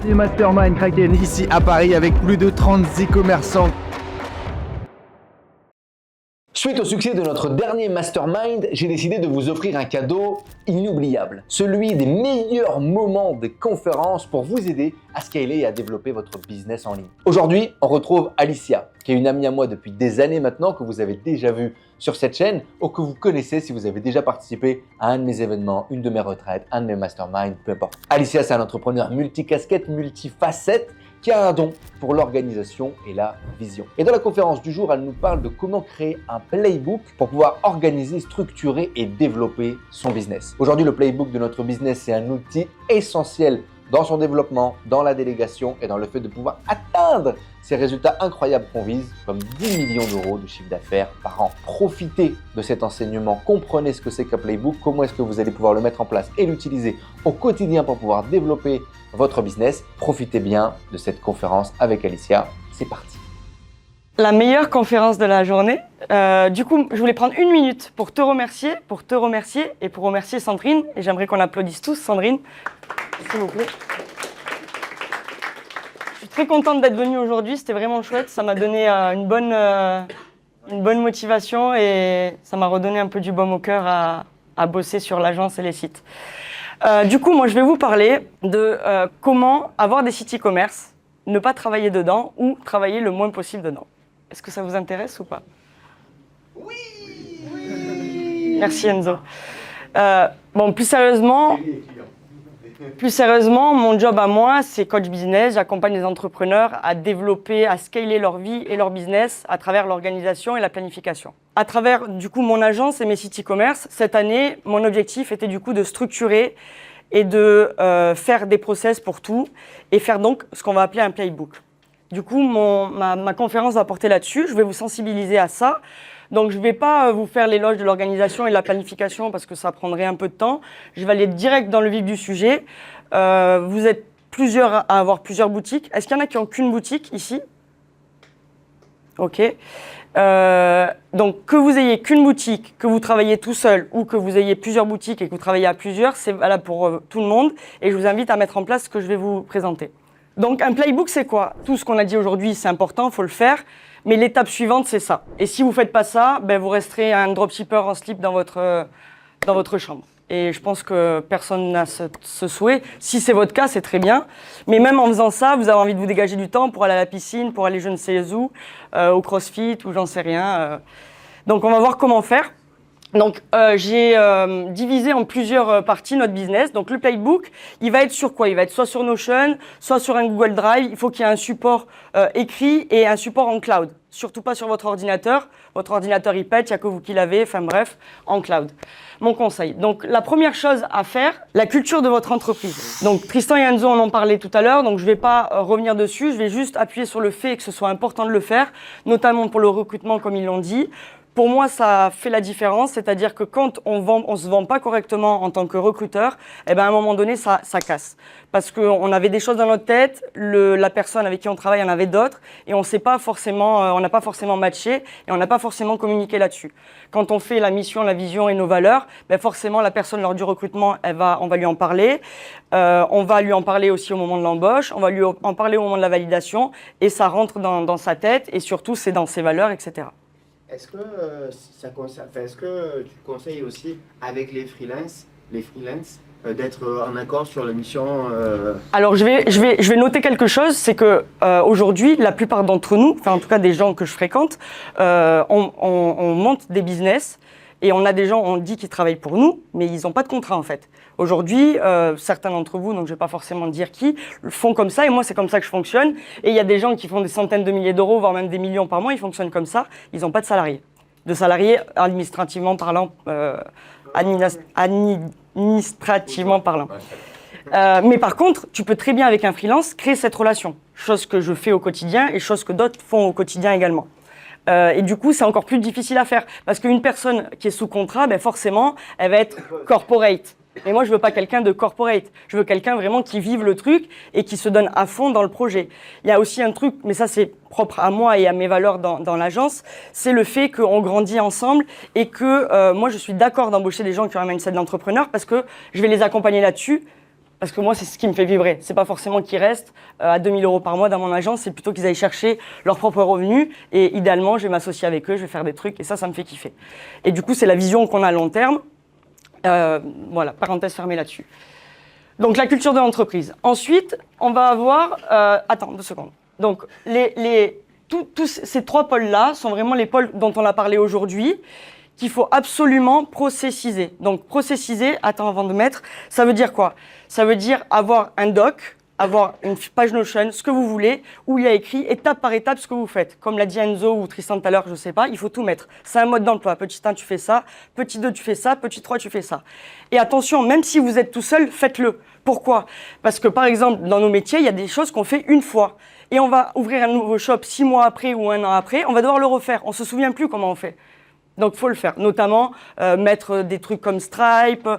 C'est Mastermind Kraken ici à Paris avec plus de 30 e-commerçants. Suite au succès de notre dernier Mastermind, j'ai décidé de vous offrir un cadeau inoubliable. Celui des meilleurs moments des conférences pour vous aider à scaler et à développer votre business en ligne. Aujourd'hui, on retrouve Alicia, qui est une amie à moi depuis des années maintenant, que vous avez déjà vu sur cette chaîne ou que vous connaissez si vous avez déjà participé à un de mes événements, une de mes retraites, un de mes masterminds, peu importe. Alicia, c'est un entrepreneur multicasquette, multifacette, qui a un don pour l'organisation et la vision. Et dans la conférence du jour, elle nous parle de comment créer un playbook pour pouvoir organiser, structurer et développer son business. Aujourd'hui, le playbook de notre business, c'est un outil essentiel dans son développement, dans la délégation et dans le fait de pouvoir atteindre ces résultats incroyables qu'on vise, comme 10 millions d'euros de chiffre d'affaires par an. Profitez de cet enseignement, comprenez ce que c'est qu'un playbook, comment est-ce que vous allez pouvoir le mettre en place et l'utiliser au quotidien pour pouvoir développer votre business. Profitez bien de cette conférence avec Alicia. C'est parti. La meilleure conférence de la journée. Du coup, je voulais prendre une minute pour te remercier et pour remercier Sandrine. Et j'aimerais qu'on applaudisse tous Sandrine, s'il vous plaît. Je suis très contente d'être venue aujourd'hui, c'était vraiment chouette. Ça m'a donné une bonne motivation et ça m'a redonné un peu du baume au cœur à bosser sur l'agence et les sites. Du coup, moi, je vais vous parler de comment avoir des sites e-commerce, ne pas travailler dedans ou travailler le moins possible dedans. Est-ce que ça vous intéresse ou pas? Oui. Merci Enzo. Bon, plus sérieusement, mon job à moi, c'est coach business. J'accompagne les entrepreneurs à développer, à scaler leur vie et leur business à travers l'organisation et la planification. À travers, du coup, mon agence et mes sites e-commerce, cette année, mon objectif était du coup de structurer et de faire des process pour tout et faire donc ce qu'on va appeler un playbook. Du coup, ma conférence va porter là-dessus. Je vais vous sensibiliser à ça. Donc, je ne vais pas vous faire l'éloge de l'organisation et de la planification parce que ça prendrait un peu de temps. Je vais aller direct dans le vif du sujet. Vous êtes plusieurs à avoir plusieurs boutiques. Est-ce qu'il y en a qui n'ont qu'une boutique ici? Ok. Donc, que vous ayez qu'une boutique, que vous travaillez tout seul ou que vous ayez plusieurs boutiques et que vous travaillez à plusieurs, c'est valable pour tout le monde. Et je vous invite à mettre en place ce que je vais vous présenter. Donc, un playbook, c'est quoi? Tout ce qu'on a dit aujourd'hui, c'est important, il faut le faire. Mais l'étape suivante, c'est ça. Et si vous ne faites pas ça, ben, vous resterez un dropshipper en slip dans votre chambre. Et je pense que personne n'a ce souhait. Si c'est votre cas, c'est très bien. Mais même en faisant ça, vous avez envie de vous dégager du temps pour aller à la piscine, pour aller je ne sais où, au crossfit ou j'en sais rien. Donc, on va voir comment faire. Donc, j'ai divisé en plusieurs parties notre business. Donc, le playbook, il va être sur quoi? Il va être soit sur Notion, soit sur un Google Drive. Il faut qu'il y ait un support écrit et un support en cloud. Surtout pas sur votre ordinateur. Votre ordinateur, il pète, il n'y a que vous qui l'avez. Enfin bref, en cloud. Mon conseil. Donc, la première chose à faire, la culture de votre entreprise. Donc, Tristan et Enzo en ont parlé tout à l'heure. Donc, je ne vais pas revenir dessus. Je vais juste appuyer sur le fait que ce soit important de le faire, notamment pour le recrutement, comme ils l'ont dit. Pour moi, ça fait la différence, c'est-à-dire que quand on se vend pas correctement en tant que recruteur, eh ben à un moment donné, ça casse. Parce qu'on avait des choses dans notre tête, la personne avec qui on travaille en avait d'autres, et on n'a pas forcément matché, et on n'a pas forcément communiqué là-dessus. Quand on fait la mission, la vision et nos valeurs, ben forcément, la personne lors du recrutement, on va lui en parler. On va lui en parler aussi au moment de l'embauche, on va lui en parler au moment de la validation, et ça rentre dans sa tête, et surtout, c'est dans ses valeurs, etc. Est-ce que, est-ce que tu conseilles aussi avec les freelances d'être en accord sur la mission Alors, je vais noter quelque chose, c'est que aujourd'hui, la plupart d'entre nous, enfin en tout cas des gens que je fréquente, on monte des business et on a des gens, on dit qu'ils travaillent pour nous, mais ils n'ont pas de contrat en fait. Aujourd'hui, certains d'entre vous, donc je ne vais pas forcément dire qui, font comme ça et moi c'est comme ça que je fonctionne. Et il y a des gens qui font des centaines de milliers d'euros, voire même des millions par mois, ils fonctionnent comme ça, ils n'ont pas de salariés. De salariés administrativement parlant, administrativement parlant. Mais par contre, tu peux très bien avec un freelance créer cette relation, chose que je fais au quotidien et chose que d'autres font au quotidien également. Et du coup, c'est encore plus difficile à faire parce qu'une personne qui est sous contrat, ben forcément, elle va être corporate. Mais moi, je veux pas quelqu'un de corporate. Je veux quelqu'un vraiment qui vive le truc et qui se donne à fond dans le projet. Il y a aussi un truc, mais ça, c'est propre à moi et à mes valeurs dans l'agence, c'est le fait qu'on grandit ensemble et que moi, je suis d'accord d'embaucher des gens qui ont un mindset d'entrepreneur parce que je vais les accompagner là-dessus Parce que moi, c'est ce qui me fait vibrer. C'est pas forcément qu'ils restent à 2 000 € par mois dans mon agence, c'est plutôt qu'ils aillent chercher leurs propres revenus. Et idéalement, je vais m'associer avec eux, je vais faire des trucs, et ça me fait kiffer. Et du coup, c'est la vision qu'on a à long terme. Voilà, parenthèse fermée là-dessus. Donc, la culture de l'entreprise. Ensuite, on va avoir... attends, 2 secondes. Donc, tous ces 3 pôles-là sont vraiment les pôles dont on a parlé aujourd'hui, qu'il faut absolument processiser. Donc, processiser, attends avant de mettre, ça veut dire quoi? Ça veut dire avoir un doc, avoir une page Notion, ce que vous voulez, où il y a écrit étape par étape ce que vous faites. Comme l'a dit Enzo ou Tristan tout à l'heure, je sais pas, il faut tout mettre. C'est un mode d'emploi. Petit 1, tu fais ça. Petit 2, tu fais ça. Petit 3, tu fais ça. Et attention, même si vous êtes tout seul, faites-le. Pourquoi? Parce que, par exemple, dans nos métiers, il y a des choses qu'on fait une fois. Et on va ouvrir un nouveau shop 6 mois après ou 1 an après, on va devoir le refaire. On se souvient plus comment on fait. Donc, il faut le faire. Notamment, mettre des trucs comme Stripe,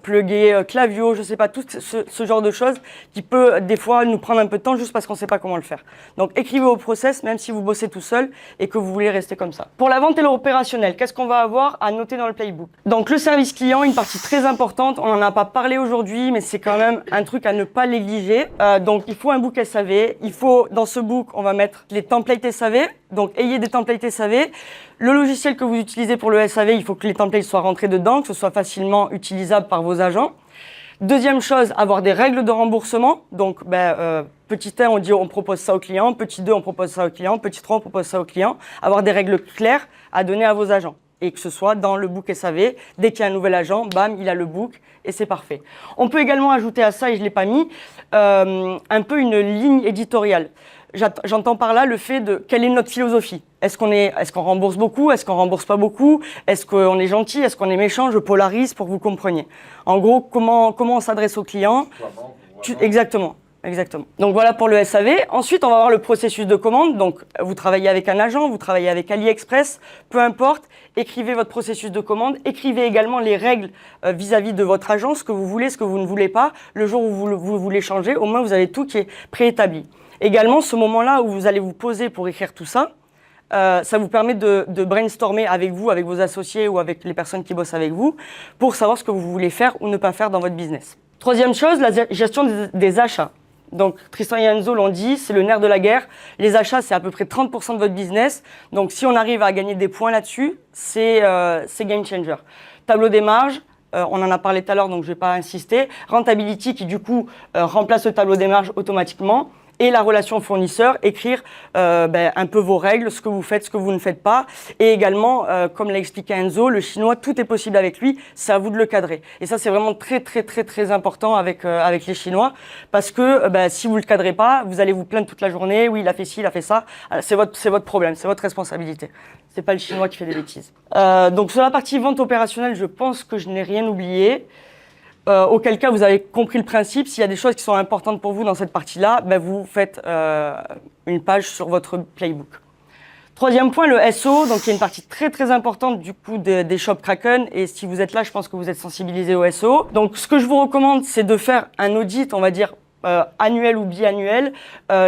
plugger Klaviyo, je sais pas, tout ce genre de choses qui peut, des fois, nous prendre un peu de temps juste parce qu'on sait pas comment le faire. Donc, écrivez vos process, même si vous bossez tout seul et que vous voulez rester comme ça. Pour la vente et l'opérationnel, qu'est-ce qu'on va avoir à noter dans le playbook? Donc, le service client, une partie très importante. On n'en a pas parlé aujourd'hui, mais c'est quand même un truc à ne pas négliger. Donc, il faut un book SAV. Il faut, dans ce book, on va mettre les templates SAV. Donc, ayez des templates SAV. Le logiciel que vous utilisez pour le SAV, il faut que les templates soient rentrés dedans, que ce soit facilement utilisable par vos agents. Deuxième chose, avoir des règles de remboursement. Donc, petit 1, on dit on propose ça au client. Petit 2, on propose ça au client. Petit 3, on propose ça au client. Avoir des règles claires à donner à vos agents. Et que ce soit dans le book SAV. Dès qu'il y a un nouvel agent, bam, il a le book et c'est parfait. On peut également ajouter à ça, et je ne l'ai pas mis, un peu une ligne éditoriale. J'entends par là le fait de quelle est notre philosophie. Est-ce qu'on rembourse beaucoup? Est-ce qu'on rembourse pas beaucoup? Est-ce qu'on est gentil? Est-ce qu'on est méchant? Je polarise pour que vous compreniez. En gros, comment on s'adresse aux clients? Exactement. Donc voilà pour le SAV. Ensuite, on va avoir le processus de commande. Donc, vous travaillez avec un agent, vous travaillez avec AliExpress, peu importe. Écrivez votre processus de commande. Écrivez également les règles vis-à-vis de votre agent, ce que vous voulez, ce que vous ne voulez pas. Le jour où vous voulez changer, au moins vous avez tout qui est préétabli. Également, ce moment-là où vous allez vous poser pour écrire tout ça, ça vous permet de brainstormer avec vous, avec vos associés ou avec les personnes qui bossent avec vous, pour savoir ce que vous voulez faire ou ne pas faire dans votre business. Troisième chose, la gestion des achats. Donc, Tristan et Enzo l'ont dit, c'est le nerf de la guerre. Les achats, c'est à peu près 30% de votre business. Donc, si on arrive à gagner des points là-dessus, c'est game changer. Tableau des marges. On en a parlé tout à l'heure, donc je ne vais pas insister. Rentability qui, du coup, remplace le tableau des marges automatiquement. Et la relation fournisseur, écrire un peu vos règles, ce que vous faites, ce que vous ne faites pas. Et également, comme l'a expliqué Enzo, le chinois, tout est possible avec lui, c'est à vous de le cadrer. Et ça, c'est vraiment très, très, très, très important avec les Chinois, parce que si vous ne le cadrez pas, vous allez vous plaindre toute la journée, oui, il a fait ci, il a fait ça. C'est votre problème, c'est votre responsabilité. C'est pas le Chinois qui fait des bêtises. Donc, sur la partie vente opérationnelle, je pense que je n'ai rien oublié. Auquel cas, vous avez compris le principe. S'il y a des choses qui sont importantes pour vous dans cette partie-là, vous faites une page sur votre playbook. Troisième point, le SEO. Donc, il y a une partie très, très importante du coup des shops Kraken. Et si vous êtes là, je pense que vous êtes sensibilisé au SEO. Donc, ce que je vous recommande, c'est de faire un audit, on va dire, annuel ou biannuel,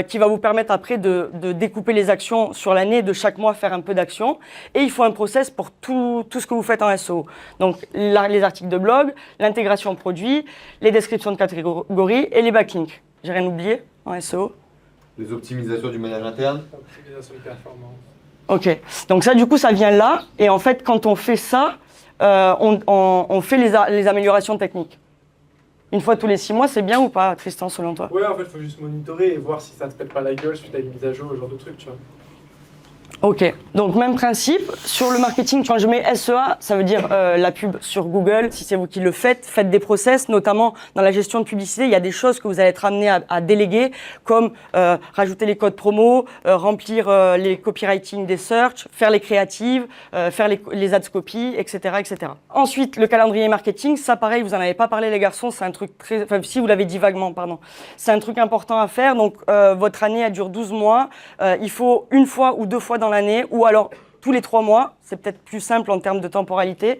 qui va vous permettre après de découper les actions sur l'année, de chaque mois faire un peu d'actions. Et il faut un process pour tout ce que vous faites en SEO. Donc les articles de blog, l'intégration produit, les descriptions de catégories et les backlinks. J'ai rien oublié en SEO? Les optimisations du ménage interne. Optimisation de performance. Ok, donc ça du coup ça vient là. Et en fait quand on fait ça, on fait les améliorations techniques. Une fois tous les 6 mois, c'est bien ou pas, Tristan, selon toi? Ouais, en fait, il faut juste monitorer et voir si ça te pète pas la gueule suite à une mise à jour, ce genre de truc, tu vois. Ok, donc même principe. Sur le marketing, quand je mets SEA, ça veut dire la pub sur Google. Si c'est vous qui le faites, faites des process, notamment dans la gestion de publicité. Il y a des choses que vous allez être amené à déléguer, comme rajouter les codes promo, remplir les copywriting des search, faire les créatives, faire les ads copy, etc., etc. Ensuite, le calendrier marketing, ça pareil, vous en avez pas parlé les garçons, c'est un truc très... Enfin, si vous l'avez dit vaguement, pardon. C'est un truc important à faire. Donc, votre année, elle dure 12 mois. Il faut une fois ou 2 fois dans l'année, ou alors tous les 3 mois, c'est peut-être plus simple en termes de temporalité,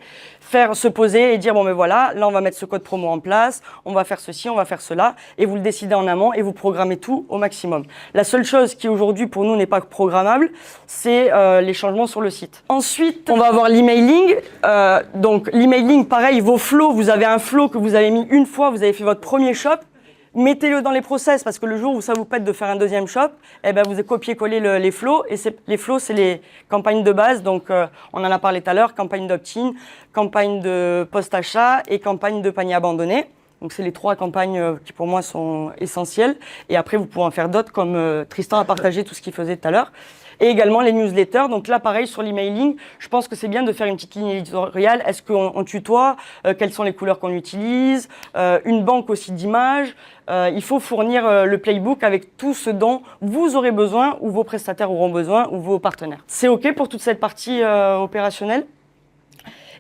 se poser et dire bon mais voilà, là on va mettre ce code promo en place, on va faire ceci, on va faire cela, et vous le décidez en amont et vous programmez tout au maximum. La seule chose qui aujourd'hui pour nous n'est pas programmable, c'est les changements sur le site. Ensuite, on va avoir l'emailing. Donc l'emailing, pareil, vos flows, vous avez un flow que vous avez mis une fois, vous avez fait votre premier shop, mettez-le dans les process parce que le jour où ça vous pète de faire un deuxième shop, eh ben vous copiez-coller les flows et les flows c'est les campagnes de base, donc on en a parlé tout à l'heure, campagne d'opt-in, campagne de post-achat et campagne de panier abandonné. Donc c'est les 3 campagnes qui pour moi sont essentielles et après vous pouvez en faire d'autres comme Tristan a partagé tout ce qu'il faisait tout à l'heure. Et également les newsletters. Donc là, pareil, sur l'emailing, je pense que c'est bien de faire une petite ligne éditoriale. Est-ce qu'on tutoie quelles sont les couleurs qu'on utilise une banque aussi d'images. Il faut fournir le playbook avec tout ce dont vous aurez besoin ou vos prestataires auront besoin ou vos partenaires. C'est OK pour toute cette partie opérationnelle.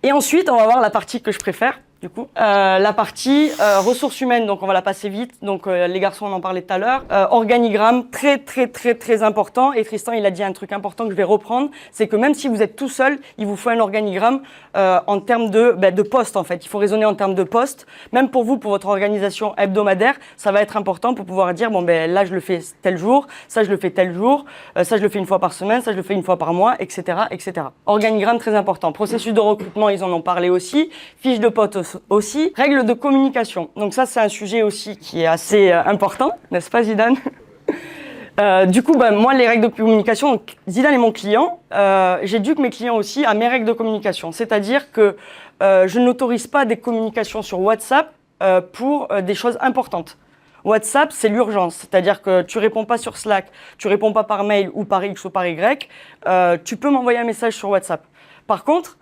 Et ensuite, on va voir la partie que je préfère. Du coup, la partie ressources humaines, donc on va la passer vite. Donc les garçons, on en parlait tout à l'heure. Organigramme, très important. Et Tristan, il a dit un truc important que je vais reprendre, c'est que même si vous êtes tout seul, il vous faut un organigramme en termes de postes en fait. Il faut raisonner en termes de postes. Même pour vous, pour votre organisation hebdomadaire, ça va être important pour pouvoir dire bon ben là je le fais tel jour, ça je le fais tel jour, ça je le fais une fois par semaine, ça je le fais une fois par mois, etc. Organigramme très important. Processus de recrutement, ils en ont parlé aussi. Fiche de poste aussi. Règles de communication. Donc ça, c'est un sujet aussi qui est assez important, n'est-ce pas Zidane? Du coup, moi, les règles de communication, donc, Zidane est mon client. J'éduque mes clients aussi à mes règles de communication. C'est-à-dire que je n'autorise pas des communications sur WhatsApp pour des choses importantes. WhatsApp, c'est l'urgence. C'est-à-dire que tu réponds pas sur Slack, tu réponds pas par mail ou par X ou par Y, tu peux m'envoyer un message sur WhatsApp. Par contre,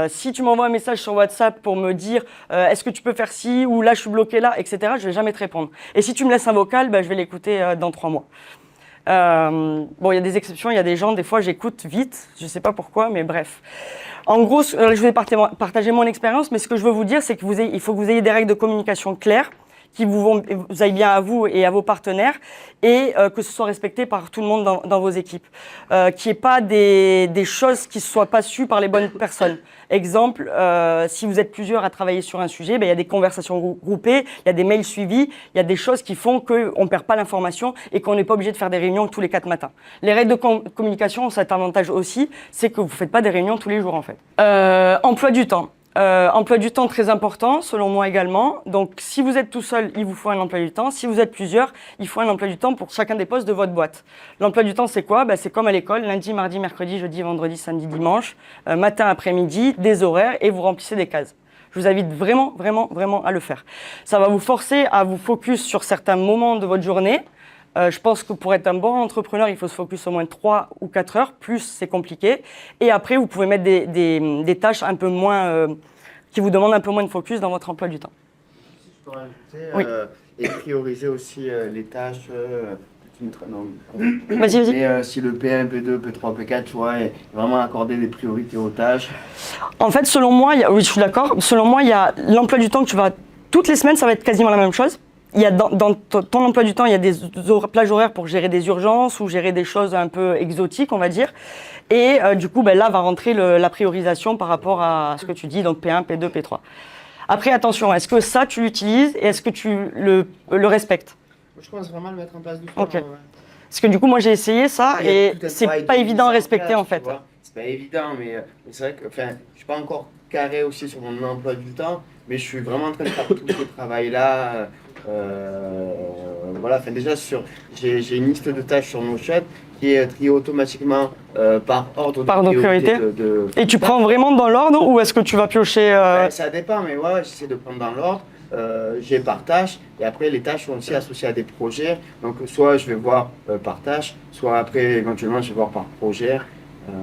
si tu m'envoies un message sur WhatsApp pour me dire est-ce que tu peux faire ci ou là je suis bloqué là, etc., je vais jamais te répondre. Et si tu me laisses un vocal, je vais l'écouter dans 3 mois. Bon, il y a des exceptions, il y a des gens, des fois j'écoute vite, je sais pas pourquoi, mais bref. En gros, je vais partager mon expérience, mais ce que je veux vous dire, c'est qu'il faut que vous ayez des règles de communication claires, qui vous aillent bien à vous et à vos partenaires et que ce soit respecté par tout le monde dans vos équipes. Qu'il n'y ait pas des choses qui ne soient pas sues par les bonnes personnes. Exemple, si vous êtes plusieurs à travailler sur un sujet, il y a des conversations groupées, il y a des mails suivis, il y a des choses qui font qu'on ne perd pas l'information et qu'on n'est pas obligé de faire des réunions tous les 4 matins. Les règles de communication ont cet avantage aussi, c'est que vous ne faites pas des réunions tous les jours en fait. Emploi du temps. Emploi du temps très important, selon moi également. Donc, si vous êtes tout seul, il vous faut un emploi du temps. Si vous êtes plusieurs, il faut un emploi du temps pour chacun des postes de votre boîte. L'emploi du temps, c'est quoi? C'est comme à l'école, lundi, mardi, mercredi, jeudi, vendredi, samedi, dimanche, matin, après-midi, des horaires et vous remplissez des cases. Je vous invite vraiment à le faire. Ça va vous forcer à vous focus sur certains moments de votre journée. Je pense que pour être un bon entrepreneur, il faut se focus au moins 3 ou 4 heures, plus c'est compliqué. Et après, vous pouvez mettre des tâches un peu moins, qui vous demandent un peu moins de focus dans votre emploi du temps. Si je peux rajouter, Oui. et prioriser aussi les tâches. Vas-y. Mais si le P1, P2, P3, P4, tu vois, et vraiment accorder des priorités aux tâches. En fait, selon moi, oui, je suis d'accord. Selon moi, il y a l'emploi du temps que tu vas... Toutes les semaines, ça va être quasiment la même chose. Il y a dans ton emploi du temps, il y a des plages horaires pour gérer des urgences ou gérer des choses un peu exotiques, on va dire. Et du coup, là va rentrer la priorisation par rapport à ce que tu dis, donc P1, P2, P3. Après, attention, est-ce que ça, tu l'utilises et est-ce que tu le respectes? Je pense vraiment le mettre en place doucement. Ok. Parce que du coup, moi, j'ai essayé ça et c'est pas évident à respecter, en fait. C'est pas évident, mais c'est vrai que je suis pas encore carré aussi sur mon emploi du temps, mais je suis vraiment en train de faire tout ce travail-là. Voilà, déjà j'ai une liste de tâches sur Notion qui est triée automatiquement par ordre de priorité. Et tu prends vraiment dans l'ordre ou est-ce que tu vas piocher Ça dépend, mais ouais, j'essaie de prendre dans l'ordre. J'ai par tâche et après les tâches sont aussi associées à des projets. Donc soit je vais voir par tâche, soit après éventuellement je vais voir par projet.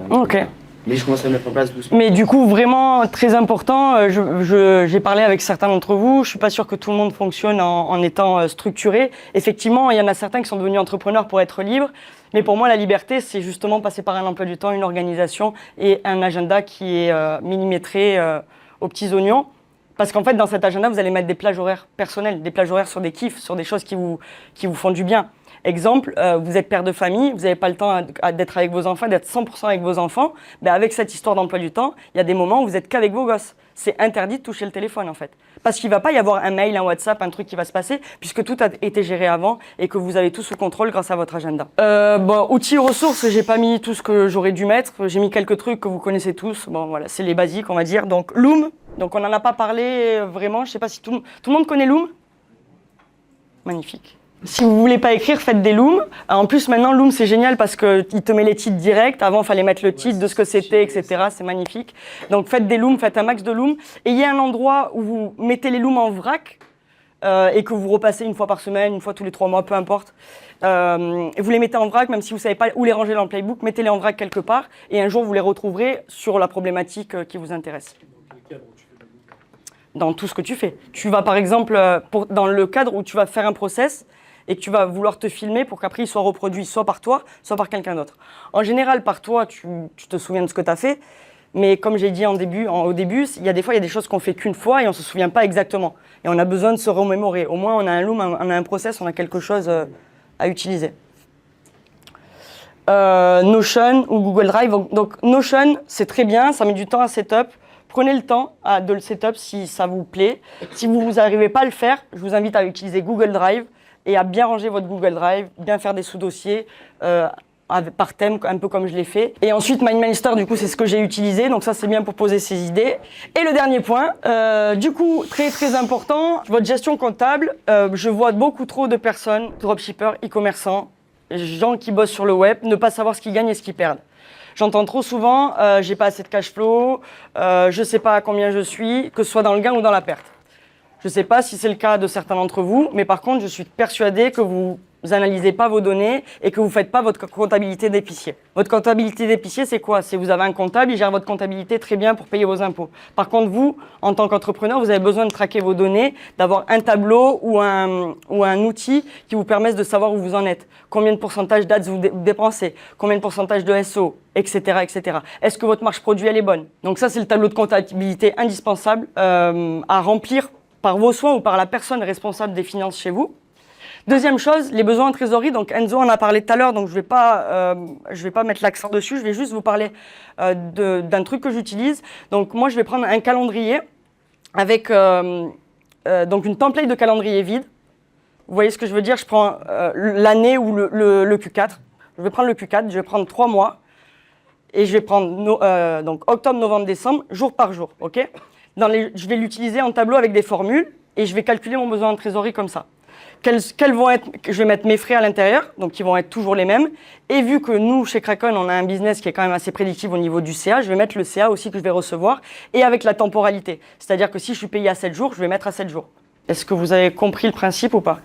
Ok. Mais je commence à mettre en place doucement. Mais du coup, vraiment très important, j'ai parlé avec certains d'entre vous, je suis pas sûr que tout le monde fonctionne en étant structuré. Effectivement, il y en a certains qui sont devenus entrepreneurs pour être libres, mais pour moi, la liberté, c'est justement passer par un emploi du temps, une organisation et un agenda qui est millimétré aux petits oignons Parce qu'en fait, dans cet agenda, vous allez mettre des plages horaires personnelles, des plages horaires sur des kiffs, sur des choses qui vous font du bien. Exemple, vous êtes père de famille, vous n'avez pas le temps d'être avec vos enfants, d'être 100% avec vos enfants. Ben avec cette histoire d'emploi du temps, il y a des moments où vous n'êtes qu'avec vos gosses. C'est interdit de toucher le téléphone en fait. Parce qu'il ne va pas y avoir un mail, un WhatsApp, un truc qui va se passer, puisque tout a été géré avant et que vous avez tout sous contrôle grâce à votre agenda. Outils, ressources, j'ai pas mis tout ce que j'aurais dû mettre. J'ai mis quelques trucs que vous connaissez tous. Bon voilà, c'est les basiques on va dire. Donc Loom, donc on n'en a pas parlé vraiment. Je ne sais pas si tout le monde connaît Loom. Magnifique. Si vous voulez pas écrire, faites des looms. En plus, maintenant, Loom, c'est génial parce qu'il te met les titres directs. Avant, il fallait mettre le titre de ce que c'était, etc. C'est magnifique. Donc, faites des looms, faites un max de looms. Et il y a un endroit où vous mettez les looms en vrac et que vous repassez une fois par semaine, une fois tous les 3 mois, peu importe. Et vous les mettez en vrac, même si vous savez pas où les ranger dans le playbook, mettez-les en vrac quelque part. Et un jour, vous les retrouverez sur la problématique qui vous intéresse. Dans tout ce que tu fais. Tu vas, par exemple, dans le cadre où tu vas faire un process, et que tu vas vouloir te filmer pour qu'après il soit reproduit soit par toi, soit par quelqu'un d'autre. En général, par toi, tu te souviens de ce que tu as fait, mais comme j'ai dit au début, il y a des choses qu'on fait qu'une fois et on ne se souvient pas exactement. Et on a besoin de se remémorer. Au moins, on a un loom, on a un process, on a quelque chose à utiliser. Notion ou Google Drive. Donc Notion, c'est très bien, ça met du temps à setup. Prenez le temps de le setup si ça vous plaît. Si vous n'arrivez pas à le faire, je vous invite à utiliser Google Drive et à bien ranger votre Google Drive, bien faire des sous-dossiers par thème, un peu comme je l'ai fait. Et ensuite, MindMeister, du coup, c'est ce que j'ai utilisé. Donc ça, c'est bien pour poser ses idées. Et le dernier point, du coup, très très important, votre gestion comptable. Je vois beaucoup trop de personnes, dropshippers, e-commerçants, gens qui bossent sur le web, ne pas savoir ce qu'ils gagnent et ce qu'ils perdent. J'entends trop souvent, j'ai pas assez de cash flow, je sais pas à combien je suis, que ce soit dans le gain ou dans la perte. Je ne sais pas si c'est le cas de certains d'entre vous, mais par contre, je suis persuadé que vous n'analysez pas vos données et que vous ne faites pas votre comptabilité d'épicier. Votre comptabilité d'épicier, c'est quoi? C'est vous avez un comptable, il gère votre comptabilité très bien pour payer vos impôts. Par contre, vous, en tant qu'entrepreneur, vous avez besoin de traquer vos données, d'avoir un tableau ou un outil qui vous permette de savoir où vous en êtes. Combien de pourcentage d'ads vous dépensez, combien de pourcentage de SEO, etc., etc. Est-ce que votre marge produit, elle est bonne? Donc ça, c'est le tableau de comptabilité indispensable à remplir par vos soins ou par la personne responsable des finances chez vous. Deuxième chose, les besoins en trésorerie. Donc Enzo en a parlé tout à l'heure, donc je vais pas mettre l'accent dessus. Je vais juste vous parler d'un truc que j'utilise. Donc moi, je vais prendre un calendrier avec donc une template de calendrier vide. Vous voyez ce que je veux dire? Je prends l'année ou le Q4. Je vais prendre le Q4, je vais prendre 3 mois et je vais prendre donc octobre, novembre, décembre, jour par jour. Ok? Je vais l'utiliser en tableau avec des formules et je vais calculer mon besoin en trésorerie comme ça. Quels vont être, je vais mettre mes frais à l'intérieur, donc qui vont être toujours les mêmes. Et vu que nous, chez Kraken, on a un business qui est quand même assez prédictif au niveau du CA, je vais mettre le CA aussi que je vais recevoir et avec la temporalité. C'est-à-dire que si je suis payé à 7 jours, je vais mettre à 7 jours. Est-ce que vous avez compris le principe ou pas?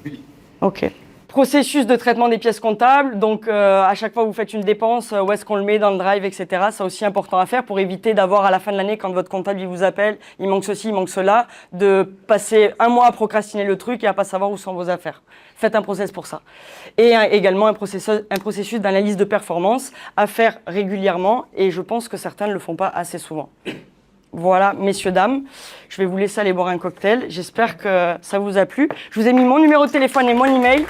Oui. Ok. Processus de traitement des pièces comptables, donc à chaque fois que vous faites une dépense, où est-ce qu'on le met dans le drive, etc. C'est aussi important à faire pour éviter d'avoir à la fin de l'année, quand votre comptable il vous appelle, il manque ceci, il manque cela, de passer un mois à procrastiner le truc et à pas savoir où sont vos affaires. Faites un process pour ça. Et également un processus d'analyse de performance à faire régulièrement et je pense que certains ne le font pas assez souvent. Voilà, messieurs, dames, je vais vous laisser aller boire un cocktail. J'espère que ça vous a plu. Je vous ai mis mon numéro de téléphone et mon email.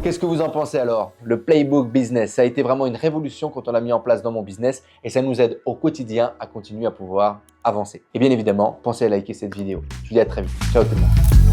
Qu'est-ce que vous en pensez alors? Le Playbook Business, ça a été vraiment une révolution quand on l'a mis en place dans mon business et ça nous aide au quotidien à continuer à pouvoir avancer. Et bien évidemment, pensez à liker cette vidéo. Je vous dis à très vite. Ciao tout le monde.